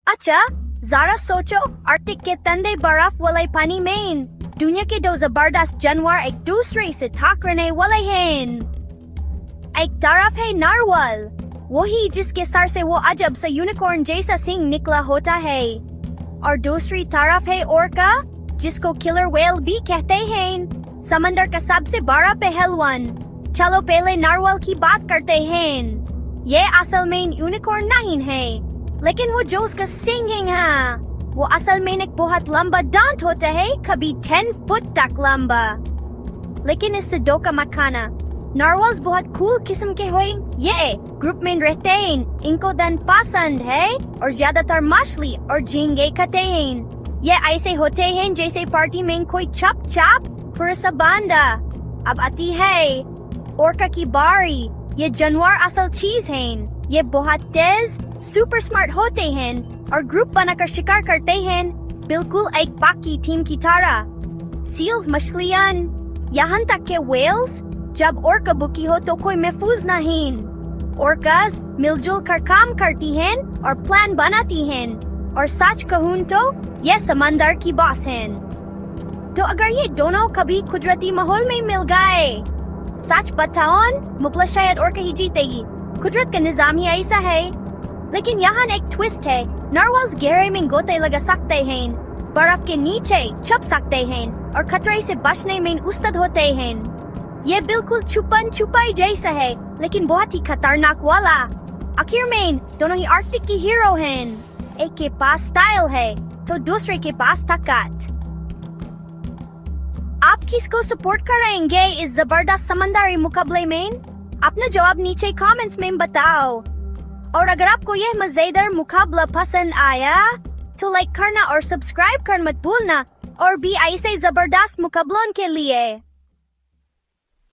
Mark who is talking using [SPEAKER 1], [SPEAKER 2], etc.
[SPEAKER 1] अच्छा, जरा सोचो, आर्कटिक के तंदे बर्फ वाले पानी में दुनिया के दो जबरदस्त जानवर एक दूसरे से टकराने वाले हैं। एक तरफ है नारवल, वही जिसके सर से वो अजब सा यूनिकॉर्न जैसा सिंग निकला होता है, और दूसरी तरफ है ओर्का, जिसको किलर व्हेल भी कहते हैं, समंदर का सबसे बड़ा पहलवान। चलो पहले नारवल की बात करते हैं। ये असल में यूनिकॉर्न नहीं है, लेकिन वो जो उसका सिंग है वो असल में एक बहुत लंबा दांत होता है, कभी 10 फुट तक लंबा। लेकिन इससे दो का मत खाना, नारवल्स बहुत कूल किस्म के हुए, ये ग्रुप में रहते हैं, इनको दन पसंद है और ज्यादातर मछली और झींगे खाते हैं। ये ऐसे होते हैं जैसे पार्टी में कोई चप चप पुरसा बांधा। अब आती है ओर्का की बारी। ये जानवर असल चीज हैं, ये बहुत तेज सुपर स्मार्ट होते हैं और ग्रुप बनाकर शिकार करते हैं, बिल्कुल एक बाकी टीम की तरह। सील्स, मछलियां, यहाँ तक के व्हेल्स, जब ओर्का बुकी हो तो कोई महफूज नहीं। ओर्कास मिलजुल कर काम करती हैं और प्लान बनाती हैं, और सच कहूं तो ये समंदर की बॉस हैं। तो अगर ये दोनों कभी कुदरती माहौल में मिल गए, सच बताओ मुगला शायद ओर्का ही जीतेगी। कुदरत का निजाम ही ऐसा है। लेकिन यहाँ एक ट्विस्ट है, नारवल्स गहरे में गोते लगा सकते हैं, बर्फ के नीचे छुप सकते हैं और खतरे से बचने में उस्ताद होते हैं। ये बिल्कुल छुपन छुपाई जैसा है, लेकिन बहुत ही खतरनाक वाला। आखिर में दोनों ही आर्कटिक की हीरो हैं, एक के पास स्टाइल है तो दूसरे के पास ताकत। आप किसको सपोर्ट करेंगे इस जबरदस्त समंदरी मुकाबले में? अपना जवाब नीचे कमेंट्स में बताओ। और अगर आपको यह मजेदार मुकाबला पसंद आया तो लाइक करना और सब्सक्राइब करना मत भूलना, और भी ऐसे जबरदस्त मुकाबलों के लिए।